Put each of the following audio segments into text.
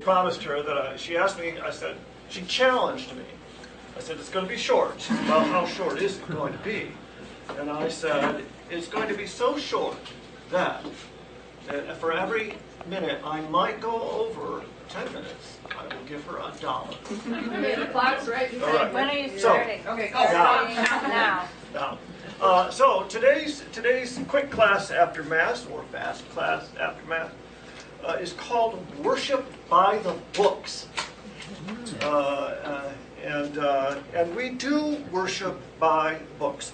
Promised her that she asked me, I said, she challenged me. I said, it's going to be short. She said, well, how short is it going to be? And I said, it's going to be so short that for every minute I might go over 10 minutes, I will give her $1. Okay, the clock's right. All right. When are you starting? Okay, go. Now. So today's quick class after Mass, or fast class after Mass, is called Worship by the Books. And we do worship by books.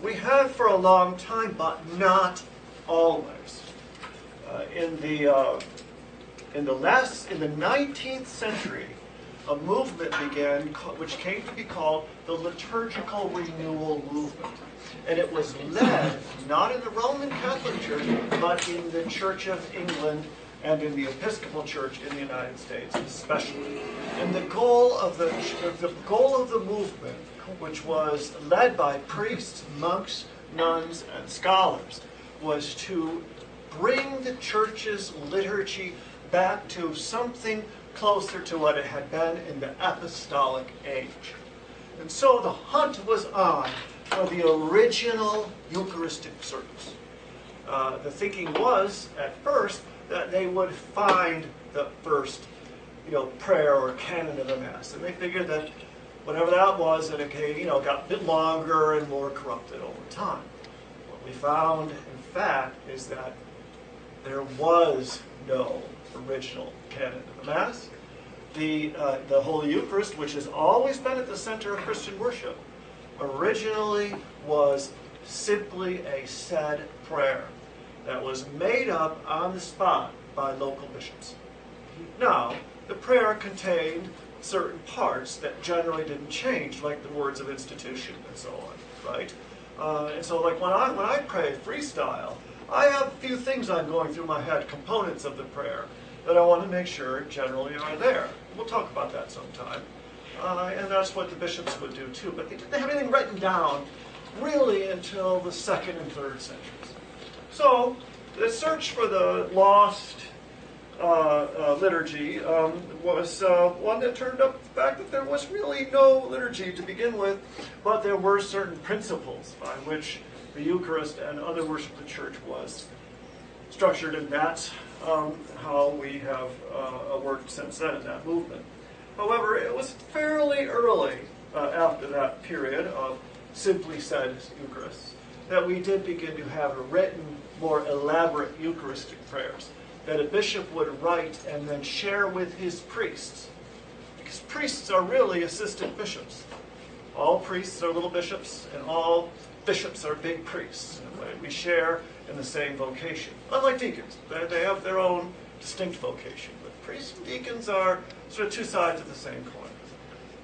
We have for a long time, but not always. In the 19th century, a movement began which came to be called the liturgical renewal movement. And it was led not in the Roman Catholic Church, but in the Church of England and in the Episcopal Church in the United States especially. And the goal of the movement, which was led by priests, monks, nuns, and scholars, was to bring the church's liturgy back to something closer to what it had been in the apostolic age. And so the hunt was on for the original Eucharistic service. The thinking was, at first, that they would find the first, prayer or canon of the Mass, and they figured that whatever that was, it got a bit longer and more corrupted over time. What we found, in fact, is that there was no original canon of the Mass. The Holy Eucharist, which has always been at the center of Christian worship, originally was simply a said prayer that was made up on the spot by local bishops. Now, the prayer contained certain parts that generally didn't change, like the words of institution and so on, right? And so, like when I pray freestyle, I have a few things I'm going through my head, components of the prayer, that I want to make sure generally are there. We'll talk about that sometime. And that's what the bishops would do too. But they didn't have anything written down really until the 2nd and 3rd centuries. So the search for the lost liturgy was one that turned up the fact that there was really no liturgy to begin with, but there were certain principles by which the Eucharist and other worship of the church was structured, and that's how we have worked since then in that movement. However, it was fairly early after that period of simply said Eucharist that we did begin to have written, more elaborate Eucharistic prayers that a bishop would write and then share with his priests. Because priests are really assistant bishops. All priests are little bishops, and all bishops are big priests. In a way, we share in the same vocation. Unlike deacons, they have their own distinct vocation. But priests and deacons are sort of two sides of the same coin.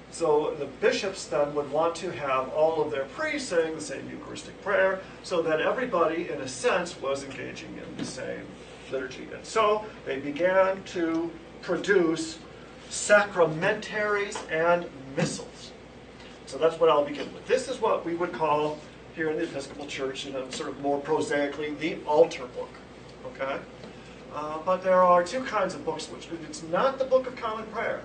So the bishops then would want to have all of their priests saying the same Eucharistic prayer so that everybody, in a sense, was engaging in the same liturgy. And so they began to produce sacramentaries and missals. So that's what I'll begin with. This is what we would call here in the Episcopal Church, sort of more prosaically, the altar book. Okay? But there are two kinds of books, which it's not the Book of Common Prayer,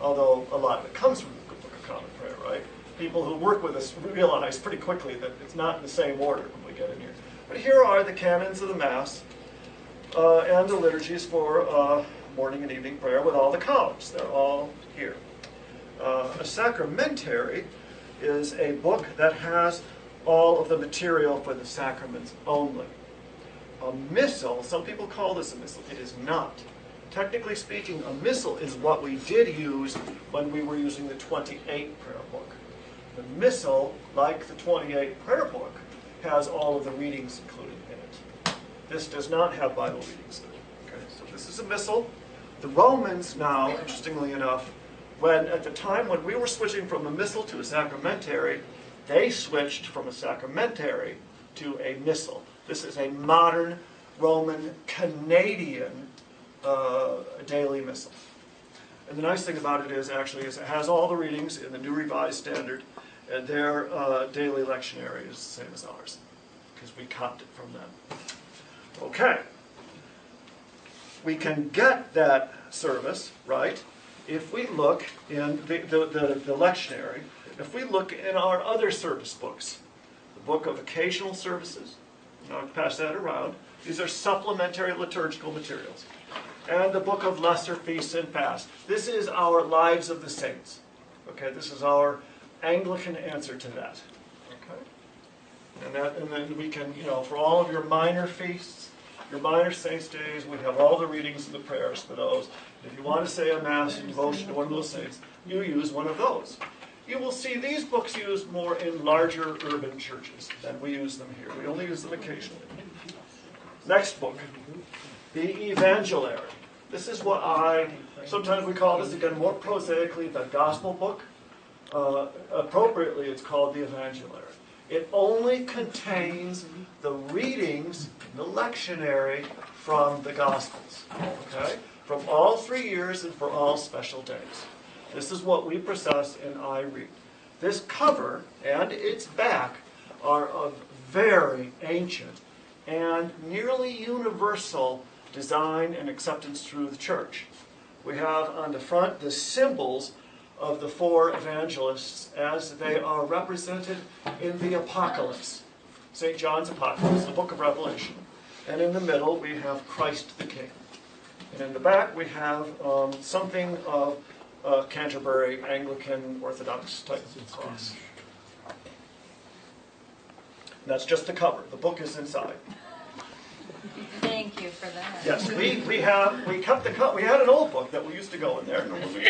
although a lot of it comes from the Book of Common Prayer, right? People who work with us realize pretty quickly that it's not in the same order when we get in here. But here are the canons of the Mass and the liturgies for morning and evening prayer with all the columns. They're all here. A sacramentary is a book that has all of the material for the sacraments only. A missal, some people call this a missal, it is not. Technically speaking, a missal is what we did use when we were using the 28 prayer book. The missal, like the 28 prayer book, has all of the readings included in it. This does not have Bible readings in it. Okay, so this is a missal. The Romans now, interestingly enough, at the time when we were switching from a missal to a sacramentary, they switched from a sacramentary to a missal. This is a modern Roman Canadian daily missal. And the nice thing about it is it has all the readings in the New Revised Standard, and their daily lectionary is the same as ours, because we copied it from them. Okay. we can get that service, right, if we look in the lectionary, if we look in our other service books, the book of occasional services, I'll pass that around. These are supplementary liturgical materials. And the book of lesser feasts and fasts. This is our Lives of the Saints. Okay, this is our Anglican answer to that. Okay, and then we can, for all of your minor feasts, your minor saints' days, we have all the readings and the prayers for those. If you want to say a mass in devotion to one of those saints, you use one of those. You will see these books used more in larger urban churches than we use them here. We only use them occasionally. Next book, the Evangeliary. This is what sometimes we call this, again, more prosaically, the gospel book. Appropriately, it's called the Evangeliary. It only contains the readings, the lectionary from the Gospels. Okay? From all 3 years and for all special days. This is what we process in I Read. This cover and its back are of very ancient and nearly universal design and acceptance through the church. We have on the front the symbols of the 4 evangelists as they are represented in the Apocalypse, St. John's Apocalypse, the book of Revelation. And in the middle we have Christ the King. And in the back we have something of Canterbury Anglican Orthodox type cross. And that's just the cover. The book is inside. Thank you for that. Yes, we kept the cover. We had an old book that we used to go in there. And when we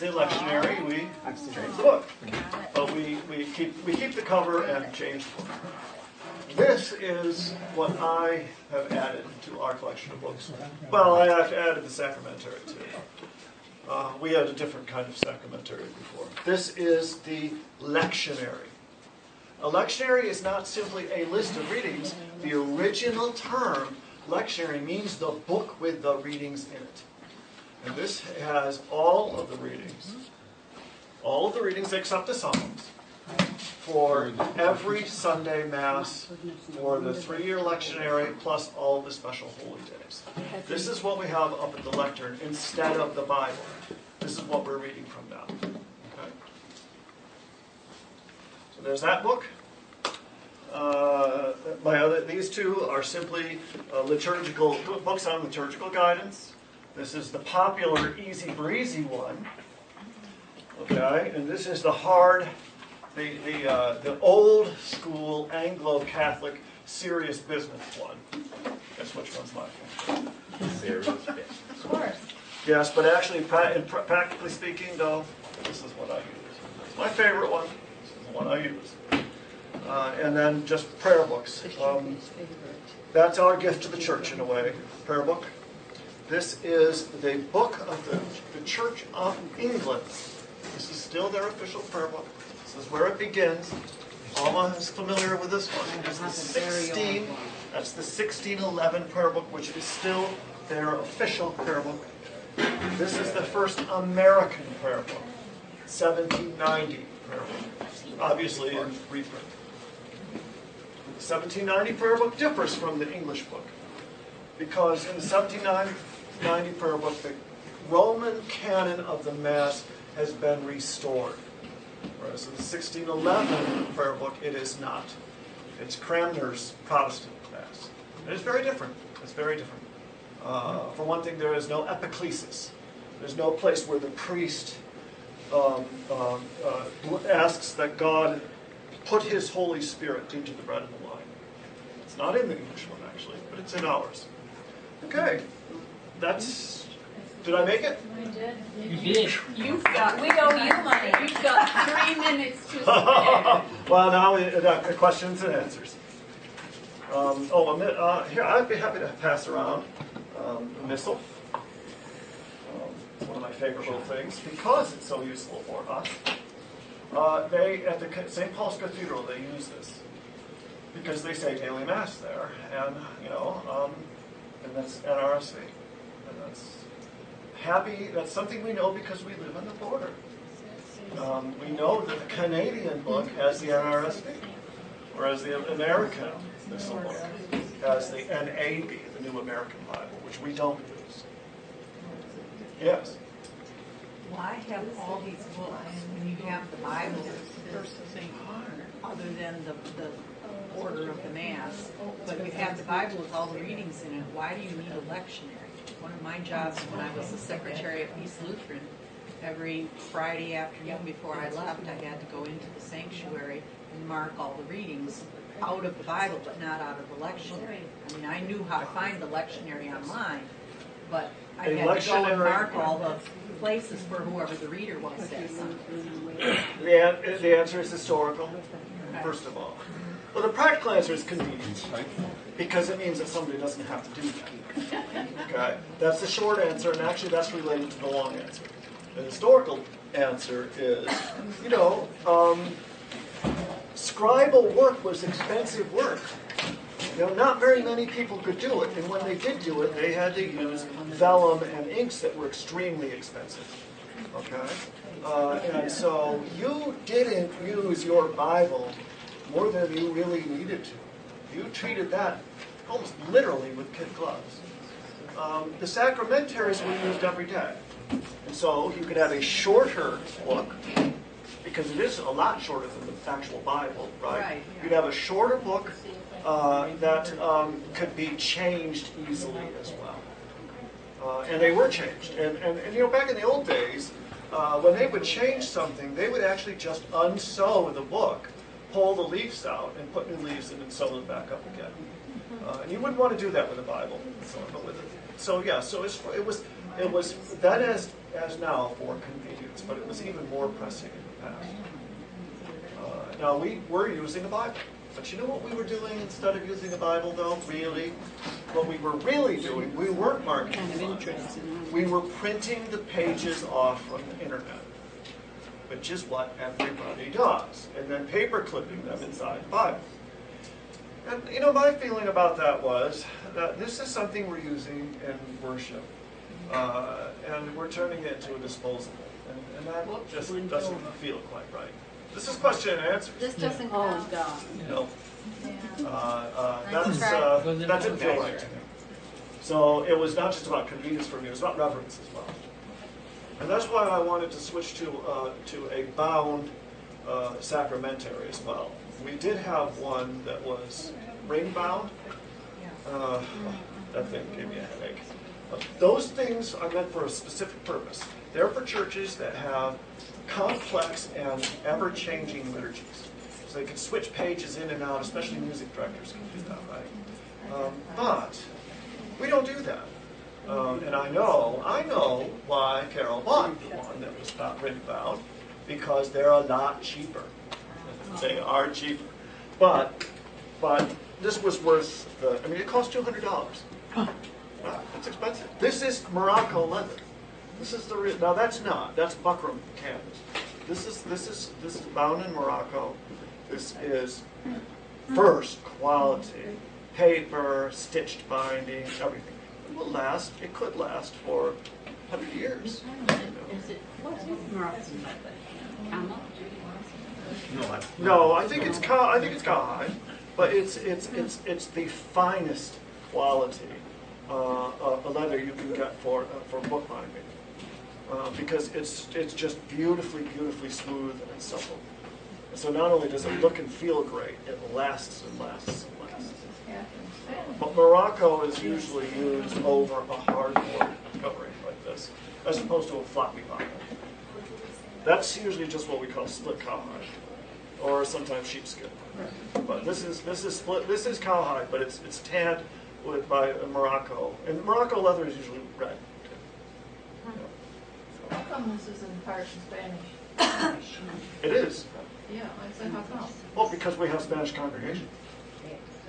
the lectionary, we changed the book. But we keep the cover and change the book. This is what I have added to our collection of books. Well, I have added the sacramentary too. We had a different kind of sacramentary before. This is the lectionary. A lectionary is not simply a list of readings. The original term, lectionary, means the book with the readings in it. And this has all of the readings except the Psalms, for every Sunday Mass, for the 3-year lectionary, plus all the special holy days. This is what we have up at the lectern instead of the Bible. This is what we're reading from now. Okay? So there's that book. These two are simply liturgical books on liturgical guidance. This is the popular, easy breezy one. Okay, and this is the hard, the old school Anglo-Catholic serious business one. Guess which one's my favorite? Serious business. Of course. Yes, but actually, practically speaking, though, this is what I use. It's my favorite one. This is the one I use. And then just prayer books. That's our gift to the church, in a way. Prayer book. This is the book of the Church of England. This is still their official prayer book. This is where it begins. Alma is familiar with this one. It's the 16. That's the 1611 prayer book, which is still their official prayer book. This is the first American prayer book, 1790 prayer book, obviously in reprint. The 1790 prayer book differs from the English book because in the 1790 prayer book, the Roman canon of the Mass has been restored. Whereas in the 1611 prayer book, it is not. It's Cranmer's Protestant Mass. And it's very different. It's very different. For one thing, there is no epiclesis. There's no place where the priest asks that God put his Holy Spirit into the bread and the wine. It's not in the English one, actually, but it's in ours. Okay, that's... Did I make it? I did. You did. We owe you money. You've got 3 minutes to spare. Well, now questions and answers. Here, I'd be happy to pass around a missal. It's one of my favorite little things because it's so useful for us. At the St. Paul's Cathedral, they use this because they say daily Mass there, and and that's NRSV, and that's something we know because we live on the border. We know that the Canadian book has the NRSV, whereas the American missal book has the NAB, the New American Bible, which we don't use. Yes? Why have all these books when you have the Bible, other than the order of the Mass, but you have the Bible with all the readings in it? Why do you need a lectionary? One of my jobs when I was the secretary at Peace Lutheran, every Friday afternoon before I left, I had to go into the sanctuary and mark all the readings out of the Bible, but not out of the lectionary. I mean, I knew how to find the lectionary online, but I had to go and mark all the places for whoever the reader was that Sunday. The answer is historical, first of all. Well, the practical answer is convenience, because it means that somebody doesn't have to do that. Okay? That's the short answer, and actually that's related to the long answer. The historical answer is, scribal work was expensive work. Not very many people could do it, and when they did do it, they had to use vellum and inks that were extremely expensive. Okay? And so you didn't use your Bible more than you really needed to. You treated that almost literally with kid gloves. The sacramentaries were used every day. And so you could have a shorter book, because it is a lot shorter than the actual Bible, right? You'd have a shorter book that could be changed easily as well. And they were changed. And back in the old days, when they would change something, they would actually just unsew the book, pull the leaves out, and put new leaves in and sew them back up again. And you wouldn't want to do that with a Bible. So it was that as now for convenience, but it was even more pressing in the past. Now we were using a Bible, but you know what we were doing instead of using a Bible, though? Really, what we were really doing, we weren't marking the Bible. We were printing the pages off from the internet, which is what everybody does, and then paper clipping them inside the Bible. And my feeling about that was that this is something we're using in worship, and we're turning it into a disposable, and that just doesn't feel quite right. This is question and answer. This doesn't count. No. That didn't feel right to me. So it was not just about convenience for me, it was about reverence as well. And that's why I wanted to switch to a bound sacramentary as well. We did have one that was ring bound. That thing gave me a headache. Those things are meant for a specific purpose. They're for churches that have complex and ever-changing liturgies. So they can switch pages in and out, especially music directors can do that, right? But we don't do that. And I know why Carol bought the one that was ring bound, because they're a lot cheaper. They are cheaper. But this was worth it cost $200. Wow, it's expensive. This is Morocco leather. This is now that's buckram canvas. This is bound in Morocco. This is first quality paper, stitched binding, everything. It could last for 100 years. No, I think it's cowhide, but it's the finest quality leather you can get for bookbinding, because it's just beautifully smooth and supple. So not only does it look and feel great, it lasts and lasts and lasts. But Morocco is usually used over a hardboard covering like this, as opposed to a floppy vinyl. That's usually just what we call split cowhide, or sometimes sheepskin. But this is split. This is cowhide, but it's tanned by Morocco, and Morocco leather is usually red. How come this is in part in Spanish? It is. Yeah, I said how come? Well, because we have Spanish congregations,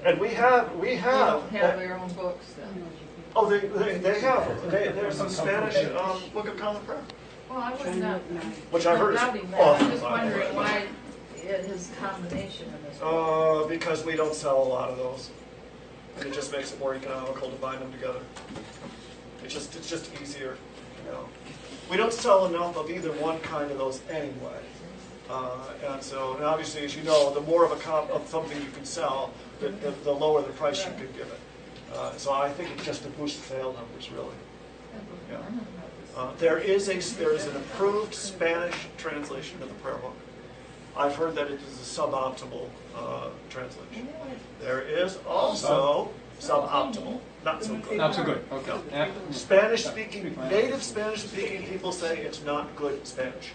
and we have. They don't have their own books then. Oh, they have. There's a Spanish Book of Common Prayer. Well, I would not. Which I heard is doubting that. awesome. I'm just wondering why his combination in this. Because we don't sell a lot of those, and it just makes it more economical to bind them together. It's just easier, We don't sell enough of either one kind of those anyway, and obviously, as you know, the more of something you can sell, the lower the price you could give it. So I think it's just to boost the sale numbers, really. There is an approved Spanish translation of the prayer book. I've heard that it is a suboptimal translation. There is also suboptimal, not so good. Not so good. Okay. Yeah. Native Spanish-speaking people say it's not good Spanish.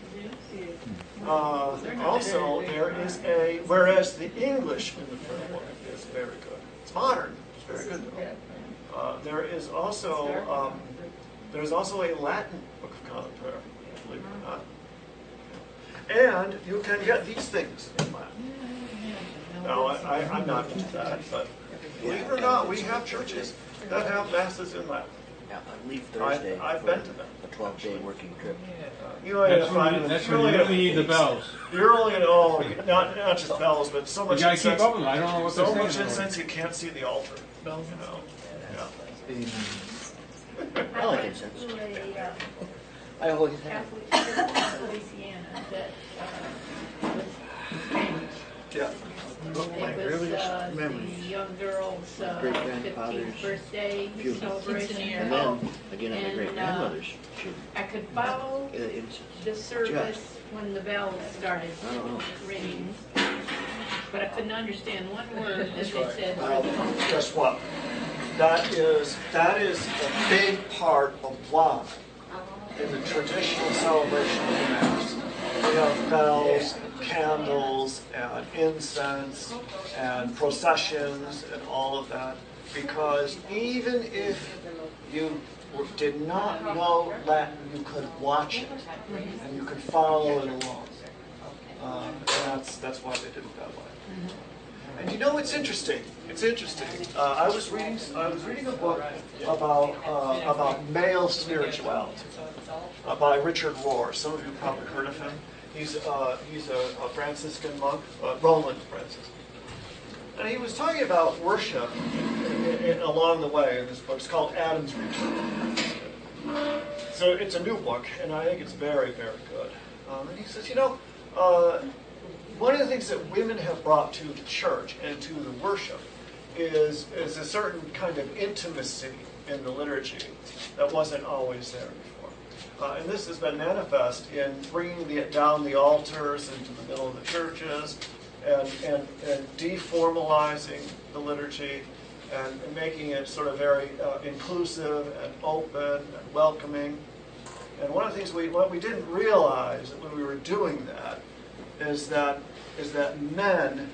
Also, there is whereas the English in the prayer book is very good. It's modern. It's very good though. There's also a Latin book of common prayer, believe it or not. And you can get these things in Latin. Now, I'm not into that, but believe it or not, we have churches that have masses in Latin. Yeah, I leave Thursday. I've been to them. A 12-day working trip. That's when you really need the bells. You're only going to, not just bells, but so much You gotta incense. keep up with them. I don't know what they're So saying. much incense you can't see the altar. You know. Yeah. I like incense. To a I always have. Catholic church in Louisiana that was Spanish. Yeah. It was the young girl's 15th birthday celebration. And then, again, at my great-grandmother's, I could follow incense. the service when the bells started I don't know. ringing, but I couldn't understand one word that they said. Guess what? That is a big part of why in the traditional celebration of the Mass. We have bells, candles, and incense, and processions, and all of that. Because even if you did not know Latin, you could watch it, and you could follow it along. And that's why they did it that way. And you know, it's interesting. It's interesting. I was reading a book about male spirituality by Richard Rohr. Some of you probably heard of him. He's a Franciscan monk, Roland Franciscan, and he was talking about worship along the way in this book. It's called Adam's Return. So it's a new book, and I think it's very, very good. And he says, you know, one of the things that women have brought to the church and to the worship is a certain kind of intimacy in the liturgy that wasn't always there before. And this has been manifest in bringing down the altars into the middle of the churches and deformalizing the liturgy and making it sort of very inclusive and open and welcoming. And one of the things what we didn't realize when we were doing that is that men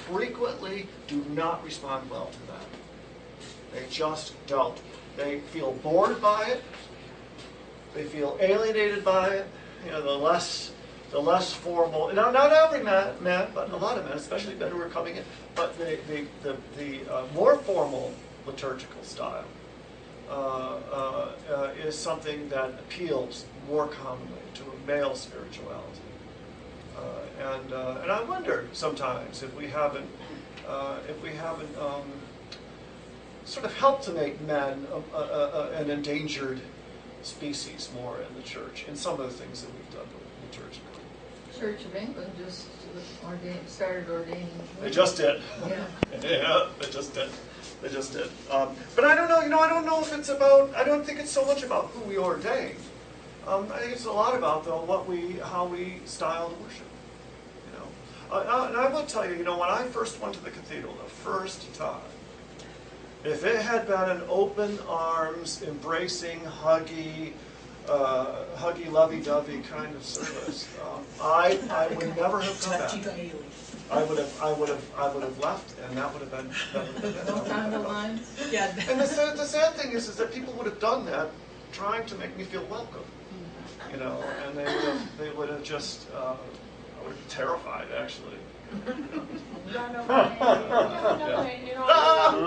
frequently do not respond well to that. They just don't. They feel bored by it. They feel alienated by it. You know, the less formal. Now, not every man, but a lot of men, especially men who are coming in. But the more formal liturgical style is something that appeals more commonly to a male spirituality. And I wonder sometimes if we haven't sort of helped to make men an endangered species more in the church in some of the things that we've done liturgically. Church of England just started ordaining. They just did. Yeah. Yeah, they just did. They just did. But I don't know. You know, I don't know if it's about. I don't think it's so much about who we ordain. I think it's a lot about though how we style the worship. You know, and I will tell you. You know, when I first went to the cathedral the first time, if it had been an open arms, embracing, huggy, lovey-dovey kind of service, I would never have come back. I would have left, and that would have been. On the line. Yeah. And the sad thing is that people would have done that, trying to make me feel welcome. You know, and they would have just. I would have been terrified, actually. Run away. You know,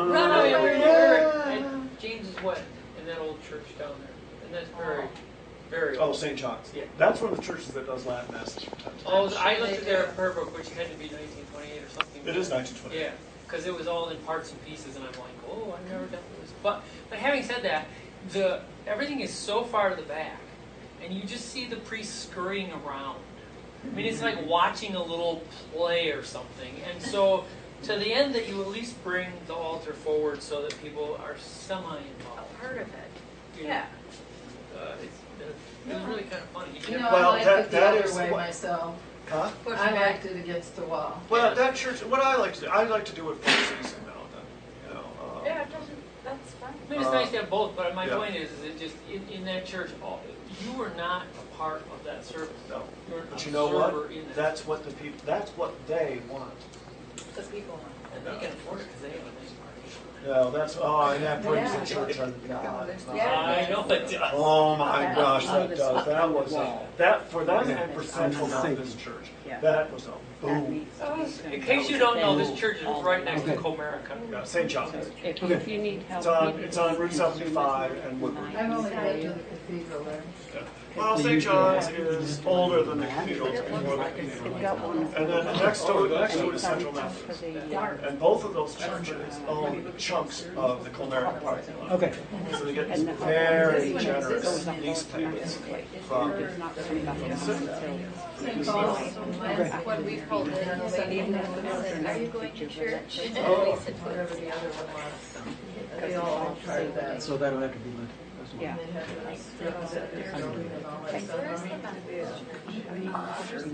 run away. We're at James's wedding in that old church down there, and that's very. Oh, St. John's. Yeah. That's one of the churches that does Latin masses from time to time. Oh, I looked at their prayer book, which had to be 1928 or something. It is 1928. Yeah, because it was all in parts and pieces, and I'm like, oh, I've never done this. But having said that, everything is so far to the back, and you just see the priest scurrying around. I mean, it's like watching a little play or something. And so to the end that you at least bring the altar forward so that people are semi-involved. Part of it. You know? Yeah. It was really kind of funny. You know, Well, I liked that- it the that other is way what- myself. Huh? Push I back. liked it against the wall. Well, that church, what I like to do, I like to do it for a season now and then. You know, Yeah, it doesn't, that's fine. I mean, it's nice to have both, but my Yeah. point is it just, in that church, you were not a part of that service. no. You were an But you know observer what? in that. That's what the people, that's what they want. The people want. And they can afford it because they have a nice party. No, that's, oh, and that brings Yeah. the church under God. Yeah. I know it does. Oh my gosh, that does. That was, that, for them and for Central Methodist Church, that was a boom. In case you don't know, this church is right next to Comerica. Yeah, St. John's. If you need help. It's on Route 75 and Woodward. I've only been to the cathedral there. Well, St. John's is older than the cathedral, it's before the cathedral. And then next to it is Central Methodist. And both of those churches own chunks of the Comerica parking lot. Okay. So they get very generous lease payments from the city. St. Paul's. When we pulled in, the lady said, "Are you going to church?" And Oh, Lisa told whatever us. the other one was. They all tried that. So that'll have to be lit. And they had the strips that they're doing and all that Where's stuff. the Methodist church?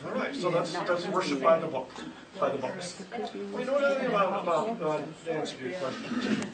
All right, so that's worship by the book, by the books. You know what I think about to answer your question?